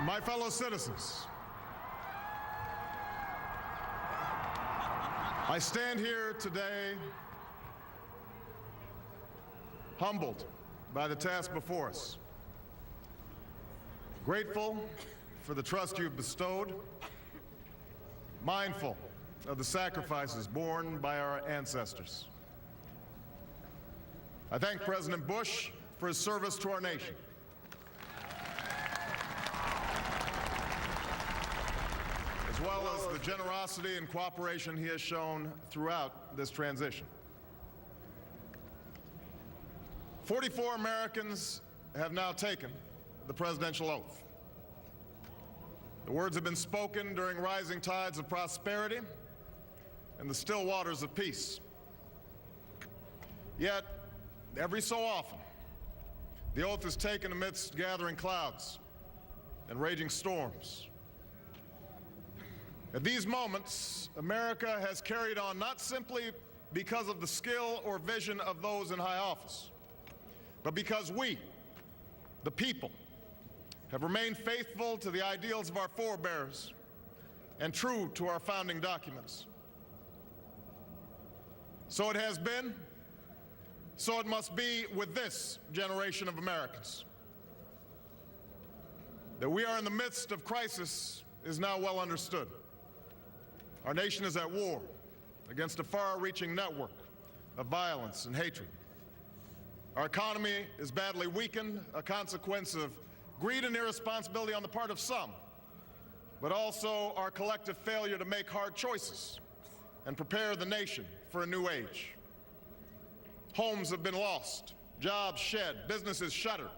My fellow citizens, I stand here today humbled by the task before us, grateful for the trust you've bestowed, mindful of the sacrifices borne by our ancestors. I thank President Bush for his service to our nation. As well as the generosity and cooperation he has shown throughout this transition. 44 Americans have now taken the presidential oath. The words have been spoken during rising tides of prosperity and the still waters of peace. Yet, every so often, the oath is taken amidst gathering clouds and raging storms. At these moments, America has carried on not simply because of the skill or vision of those in high office, but because we, the people, have remained faithful to the ideals of our forebears and true to our founding documents. So it has been, so it must be with this generation of Americans. That we are in the midst of crisis is now well understood. Our nation is at war against a far-reaching network of violence and hatred. Our economy is badly weakened, a consequence of greed and irresponsibility on the part of some, but also our collective failure to make hard choices and prepare the nation for a new age. Homes have been lost, jobs shed, businesses shuttered.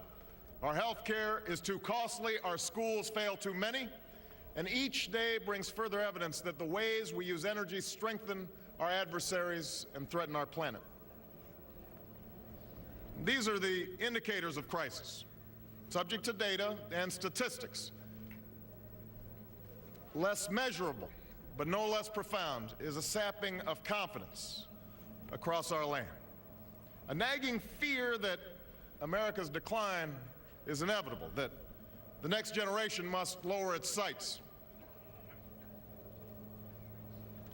Our health care is too costly, our schools fail too many, and each day brings further evidence that the ways we use energy strengthen our adversaries and threaten our planet. These are the indicators of crisis, subject to data and statistics. Less measurable, but no less profound, is a sapping of confidence across our land. A nagging fear that America's decline is inevitable, that the next generation must lower its sights.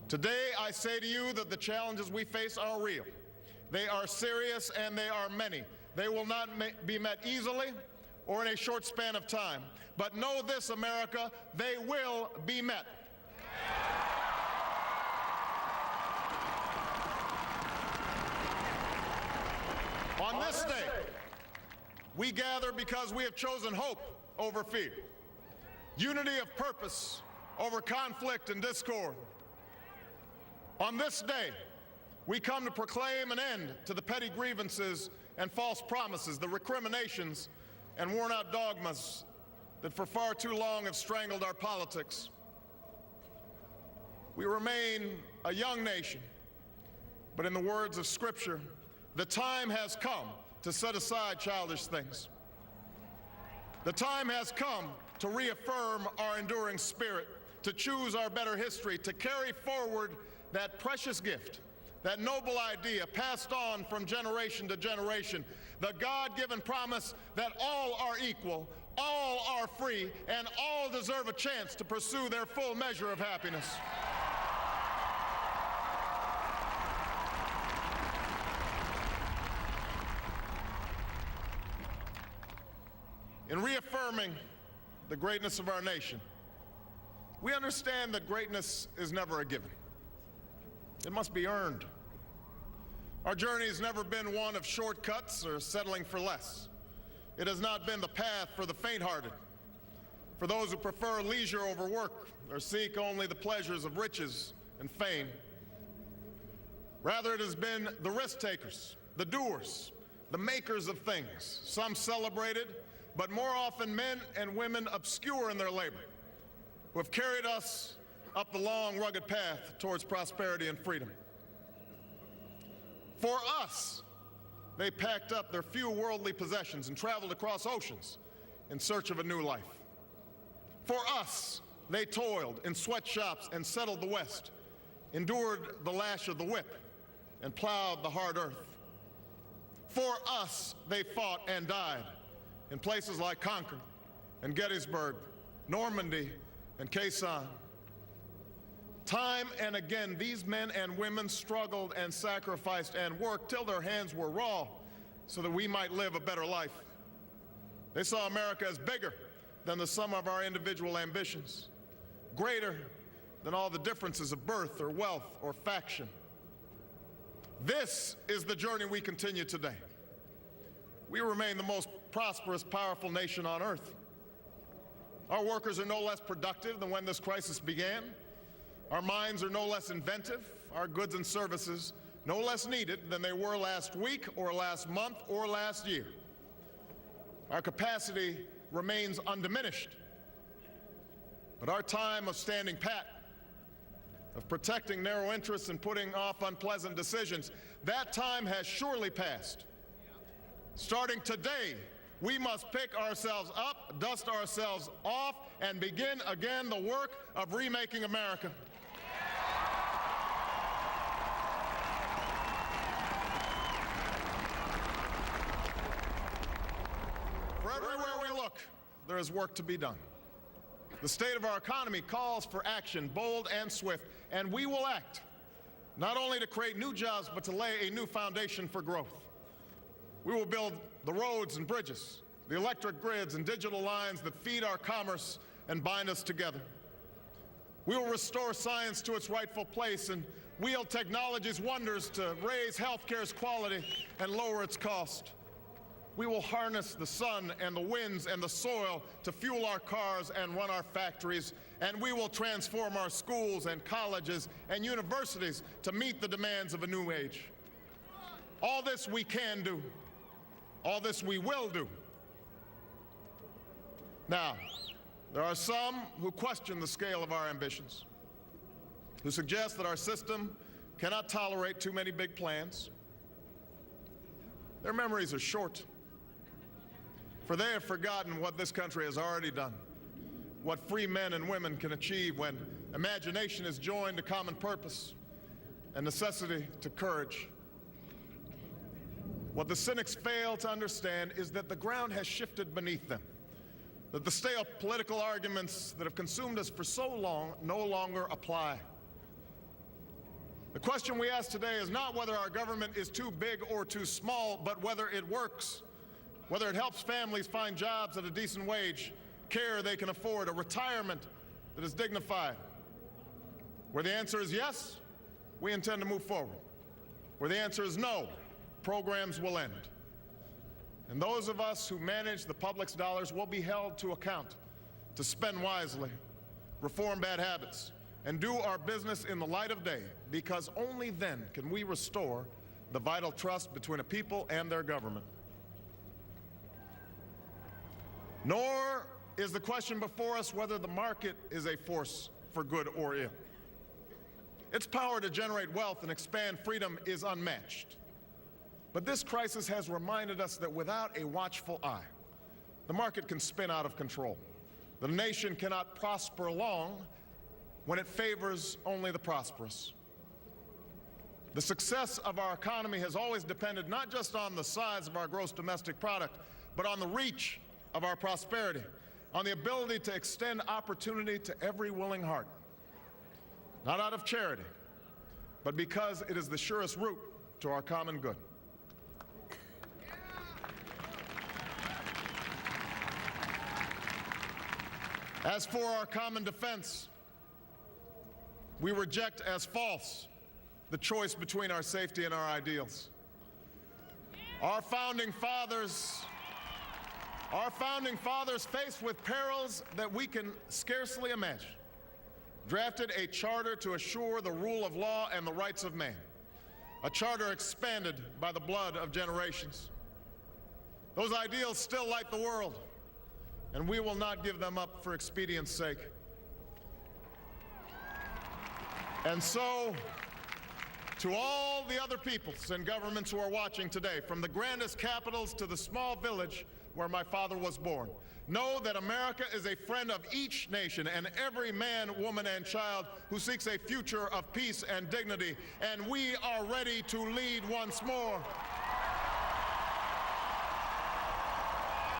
Today, I say to you that the challenges we face are real. They are serious and they are many. They will not be met easily or in a short span of time. But know this, America, they will be met. On this day, we gather because we have chosen hope over fear, unity of purpose over conflict and discord. On this day, we come to proclaim an end to the petty grievances and false promises, the recriminations and worn-out dogmas that for far too long have strangled our politics. We remain a young nation, but in the words of Scripture, the time has come to set aside childish things. The time has come to reaffirm our enduring spirit, to choose our better history, to carry forward that precious gift, that noble idea passed on from generation to generation, the God-given promise that all are equal, all are free, and all deserve a chance to pursue their full measure of happiness. In reaffirming the greatness of our nation, we understand that greatness is never a given. It must be earned. Our journey has never been one of shortcuts or settling for less. It has not been the path for the faint-hearted, for those who prefer leisure over work or seek only the pleasures of riches and fame. Rather, it has been the risk-takers, the doers, the makers of things, some celebrated, but more often men and women obscure in their labor, who have carried us up the long, rugged path towards prosperity and freedom. For us, they packed up their few worldly possessions and traveled across oceans in search of a new life. For us, they toiled in sweatshops and settled the West, endured the lash of the whip, and plowed the hard earth. For us, they fought and died in places like Concord and Gettysburg Normandy, and Khe Sanh. Time and again, these men and women struggled and sacrificed and worked till their hands were raw so that we might live a better life. They saw America as bigger than the sum of our individual ambitions, greater than all the differences of birth or wealth or faction. This is the journey we continue today. We remain the most prosperous, powerful nation on earth. Our workers are no less productive than when this crisis began. Our minds are no less inventive, our goods and services no less needed than they were last week or last month or last year. Our capacity remains undiminished. But our time of standing pat, of protecting narrow interests and putting off unpleasant decisions, that time has surely passed. Starting today, we must pick ourselves up, dust ourselves off, and begin again the work of remaking America. For everywhere we look, there is work to be done. The state of our economy calls for action, bold and swift, and we will act, not only to create new jobs, but to lay a new foundation for growth. We will build the roads and bridges, the electric grids and digital lines that feed our commerce and bind us together. We will restore science to its rightful place and wield technology's wonders to raise healthcare's quality and lower its cost. We will harness the sun and the winds and the soil to fuel our cars and run our factories, and we will transform our schools and colleges and universities to meet the demands of a new age. All this we can do. All this we will do. Now, there are some who question the scale of our ambitions, who suggest that our system cannot tolerate too many big plans. Their memories are short, for they have forgotten what this country has already done, what free men and women can achieve when imagination is joined to common purpose and necessity to courage. What the cynics fail to understand is that the ground has shifted beneath them, that the stale political arguments that have consumed us for so long no longer apply. The question we ask today is not whether our government is too big or too small, but whether it works, whether it helps families find jobs at a decent wage, care they can afford, a retirement that is dignified. Where the answer is yes, we intend to move forward. Where the answer is no, programs will end. And those of us who manage the public's dollars will be held to account to spend wisely, reform bad habits, and do our business in the light of day, because only then can we restore the vital trust between a people and their government. Nor is the question before us whether the market is a force for good or ill. Its power to generate wealth and expand freedom is unmatched. But this crisis has reminded us that without a watchful eye, the market can spin out of control. The nation cannot prosper long when it favors only the prosperous. The success of our economy has always depended not just on the size of our gross domestic product, but on the reach of our prosperity, on the ability to extend opportunity to every willing heart, not out of charity, but because it is the surest route to our common good. As for our common defense, we reject as false the choice between our safety and our ideals. Our founding fathers, faced with perils that we can scarcely imagine, drafted a charter to assure the rule of law and the rights of man, a charter expanded by the blood of generations. Those ideals still light the world, and we will not give them up for expedience sake. And so, to all the other peoples and governments who are watching today, from the grandest capitals to the small village where my father was born, know that America is a friend of each nation and every man, woman, and child who seeks a future of peace and dignity, and we are ready to lead once more.